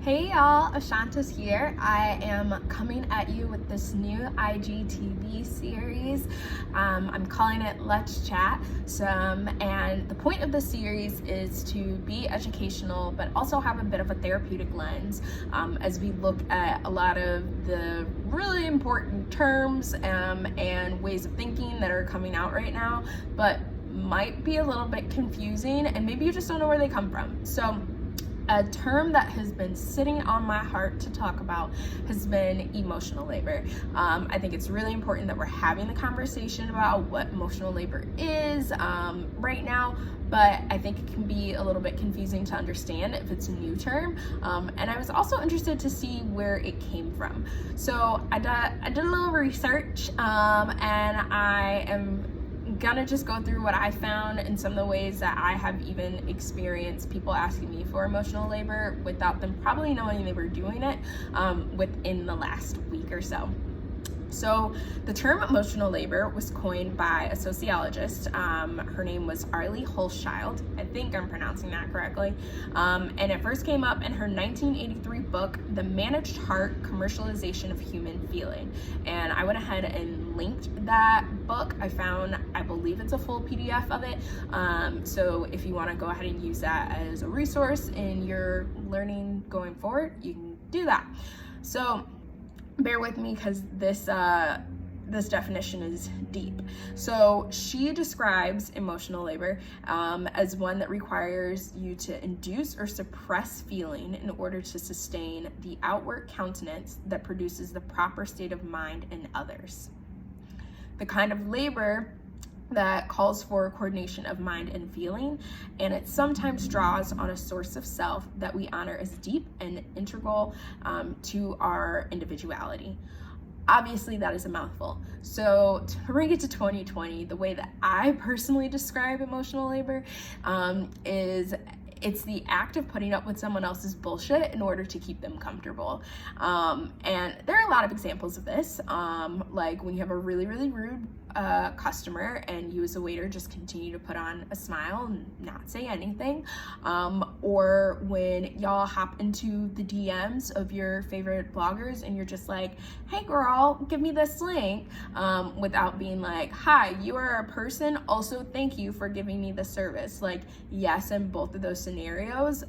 Hey y'all, Ashanta's here. I am coming at you with this new IGTV series. I'm calling it Let's Chat. And the point of the series is to be educational, but also have a bit of a therapeutic lens as we look at a lot of the really important terms and ways of thinking that are coming out right now, but might be a little bit confusing, and maybe you just don't know where they come from. So a term that has been sitting on my heart to talk about has been emotional labor. I think it's really important that we're having the conversation about what emotional labor is right now, but I think it can be a little bit confusing to understand if it's a new term. And I was also interested to see where it came from. So I did a little research, and I am gonna just go through what I found and some of the ways that I have even experienced people asking me for emotional labor without them probably knowing they were doing it within the last week or so. So the term emotional labor was coined by a sociologist. Her name was Arlie Hochschild. I think I'm pronouncing that correctly. And it first came up in her 1983 book, The Managed Heart: Commercialization of Human Feeling. And I went ahead and linked that book. I believe it's a full PDF of it. So if you want to go ahead and use that as a resource in your learning going forward, you can do that. So bear with me because this definition is deep. So she describes emotional labor as one that requires you to induce or suppress feeling in order to sustain the outward countenance that produces the proper state of mind in others. The kind of labor that calls for coordination of mind and feeling, and it sometimes draws on a source of self that we honor as deep and integral to our individuality. Obviously, that is a mouthful. So to bring it to 2020, the way that I personally describe emotional labor is it's the act of putting up with someone else's bullshit in order to keep them comfortable. And there are a lot of examples of this, like when you have a really, really rude customer and you as a waiter just continue to put on a smile and not say anything, or when y'all hop into the DMs of your favorite bloggers and you're just like, hey girl, give me this link, without being like, hi, you are a person, also thank you for giving me the service. Like, yes, in both of those scenarios,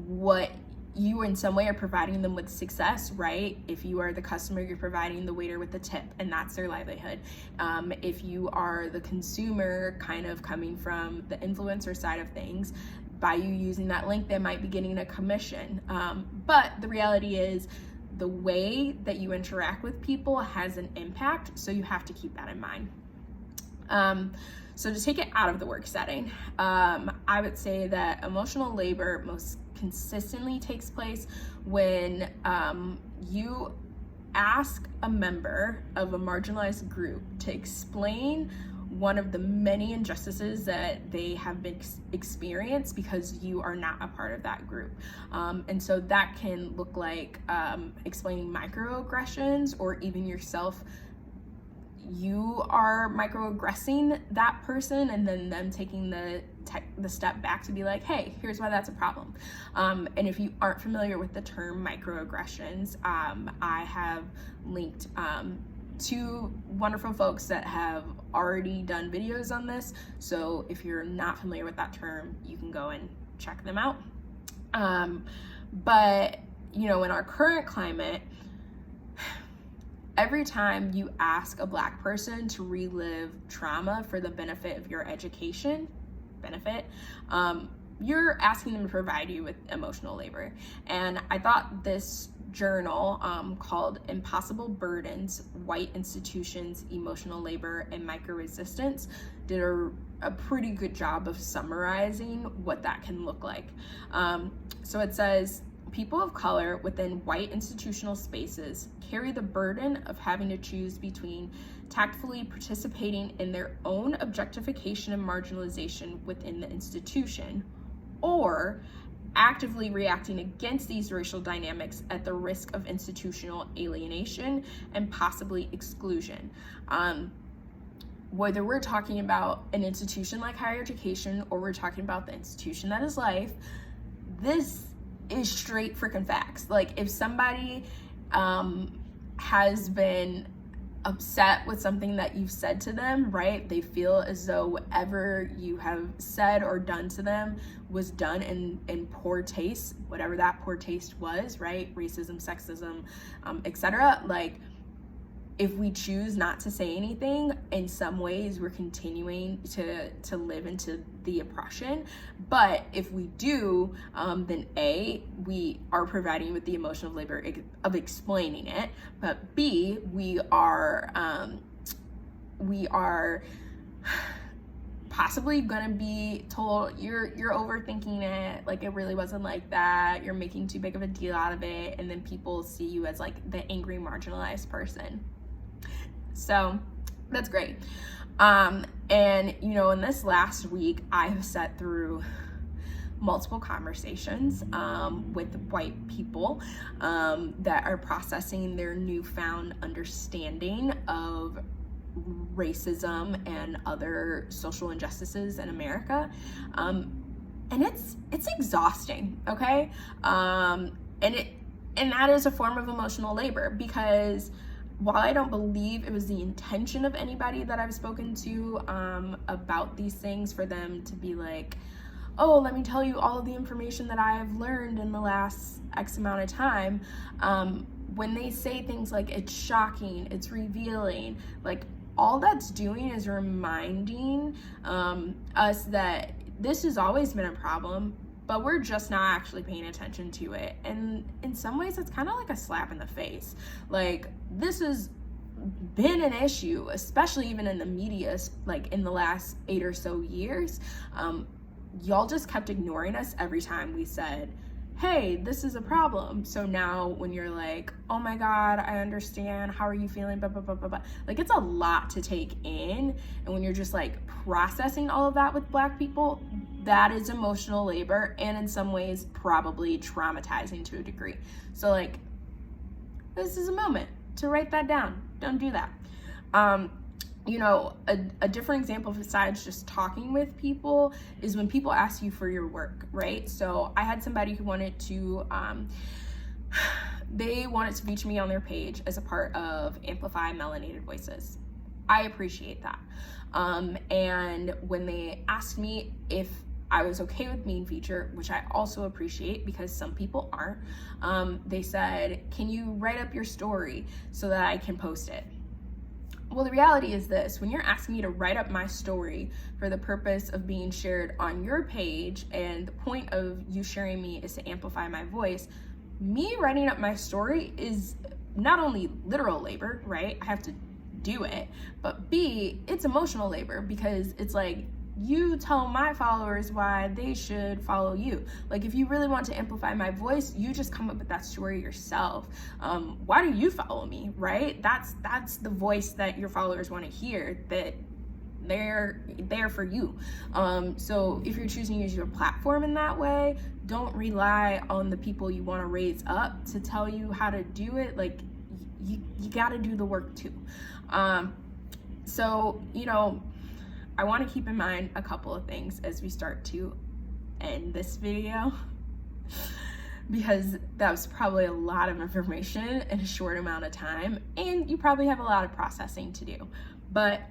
what you in some way are providing them with success, right? If you are the customer, you're providing the waiter with the tip, and that's their livelihood. If you are the consumer, kind of coming from the influencer side of things, by you using that link, they might be getting a commission. But the reality is, the way that you interact with people has an impact, so you have to keep that in mind. So to take it out of the work setting, I would say that emotional labor most consistently takes place when you ask a member of a marginalized group to explain one of the many injustices that they have been experienced because you are not a part of that group. And so that can look like explaining microaggressions, or even yourself, you are microaggressing that person, and then them taking the step back to be like, hey, here's why that's a problem. And if you aren't familiar with the term microaggressions, I have linked two wonderful folks that have already done videos on this. So if you're not familiar with that term, you can go and check them out. But in our current climate, every time you ask a Black person to relive trauma for the benefit of your education you're asking them to provide you with emotional labor. And I thought this journal called Impossible Burdens: White Institutions, Emotional Labor, and Micro-Resistance did a pretty good job of summarizing what that can look like. So it says, people of color within white institutional spaces carry the burden of having to choose between tactfully participating in their own objectification and marginalization within the institution, or actively reacting against these racial dynamics at the risk of institutional alienation and possibly exclusion. Whether we're talking about an institution like higher education, or we're talking about the institution that is life, this is straight freaking facts. Like, if somebody has been upset with something that you've said to them, right? They feel as though whatever you have said or done to them was done in poor taste, whatever that poor taste was, right? Racism, sexism, etc. Like, if we choose not to say anything, in some ways we're continuing to live into the oppression. But if we do, then A, we are providing you with the emotional labor of explaining it, but B, we are possibly gonna be told you're overthinking it, like it really wasn't like that, you're making too big of a deal out of it, and then people see you as like the angry, marginalized person. So that's great. And you know, in this last week, I have sat through multiple conversations with white people that are processing their newfound understanding of racism and other social injustices in America. And it's exhausting, okay? And that is a form of emotional labor, because while I don't believe it was the intention of anybody that I've spoken to about these things for them to be like, oh, let me tell you all of the information that I have learned in the last X amount of time, when they say things like it's shocking, it's revealing, like all that's doing is reminding us that this has always been a problem, but we're just not actually paying attention to it. And in some ways, it's kind of like a slap in the face. Like, this has been an issue, especially even in the media, like in the last 8 or so years. Y'all just kept ignoring us every time we said, hey, this is a problem. So now when you're like, oh my God, I understand, how are you feeling, blah, blah, blah, blah, blah. Like, it's a lot to take in. And when you're just like processing all of that with Black people, that is emotional labor, and in some ways probably traumatizing to a degree. So like, this is a moment to write that down. Don't do that. You know, a different example besides just talking with people is when people ask you for your work, right? So I had somebody who wanted to, they wanted to feature me on their page as a part of Amplify Melanated Voices. I appreciate that. And when they asked me if I was okay with being featured, which I also appreciate because some people aren't, they said, can you write up your story so that I can post it? Well, the reality is this: when you're asking me to write up my story for the purpose of being shared on your page, and the point of you sharing me is to amplify my voice, me writing up my story is not only literal labor, right? I have to do it, but B, it's emotional labor, because it's like, you tell my followers why they should follow you. Like, if you really want to amplify my voice, you just come up with that story yourself. Why do you follow me, right? That's the voice that your followers want to hear, that they're there for you. So if you're choosing to use your platform in that way, don't rely on the people you want to raise up to tell you how to do it. Like, you got to do the work too. So, you know, I want to keep in mind a couple of things as we start to end this video, because that was probably a lot of information in a short amount of time, and you probably have a lot of processing to do. But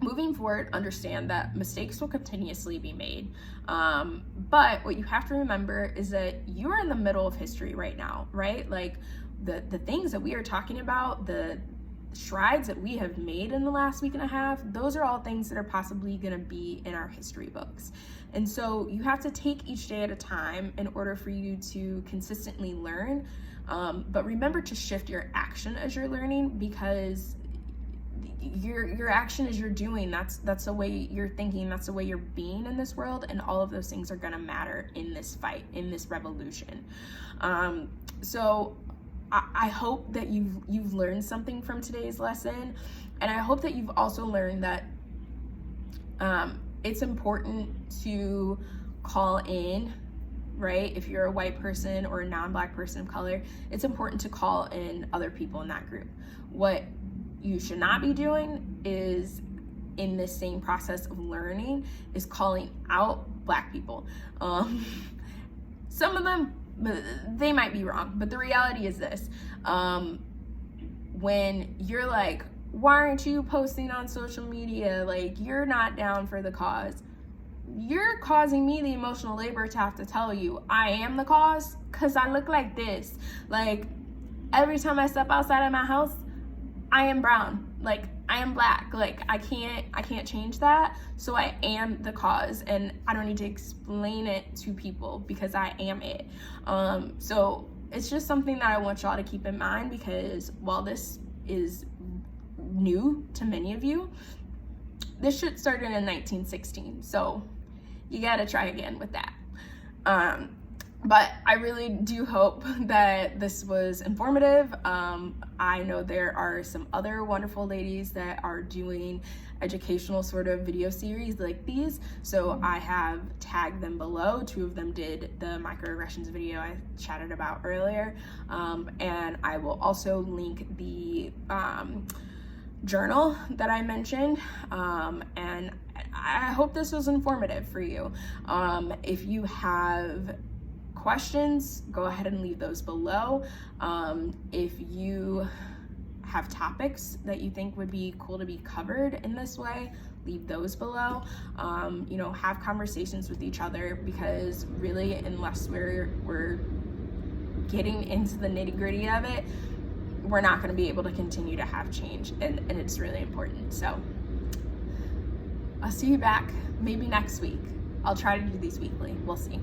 moving forward, understand that mistakes will continuously be made. But what you have to remember is that you're in the middle of history right now, right? Like, the things that we are talking about, the strides that we have made in the last week and a half, those are all things that are possibly going to be in our history books. And so you have to take each day at a time in order for you to consistently learn. But remember to shift your action as you're learning, because your action as you're doing, that's the way you're thinking, that's the way you're being in this world, and all of those things are going to matter in this fight, in this revolution. So I hope that you've learned something from today's lesson, and I hope that you've also learned that it's important to call in, right? If you're a white person or a non-Black person of color, it's important to call in other people in that group. What you should not be doing is, in this same process of learning, is calling out Black people. Some of them they might be wrong, but the reality is this. When you're like, why aren't you posting on social media? Like, you're not down for the cause. You're causing me the emotional labor to have to tell you I am the cause, because I look like this. Like, every time I step outside of my house, I am brown. Like, I am black. Like, I can't change that. So I am the cause, and I don't need to explain it to people because I am it. So it's just something that I want y'all to keep in mind, because while this is new to many of you, this shit started in 1916. So you gotta try again with that. But I really do hope that this was informative. I know there are some other wonderful ladies that are doing educational sort of video series like these, so I have tagged them below. 2 of them did the microaggressions video I chatted about earlier, and I will also link the journal that I mentioned, and I hope this was informative for you. If you have questions, go ahead and leave those below. If you have topics that you think would be cool to be covered in this way, leave those below. You know, have conversations with each other, because really, unless we're getting into the nitty-gritty of it, we're not going to be able to continue to have change, and it's really important. So I'll see you back maybe next week. I'll try to do these weekly. We'll see.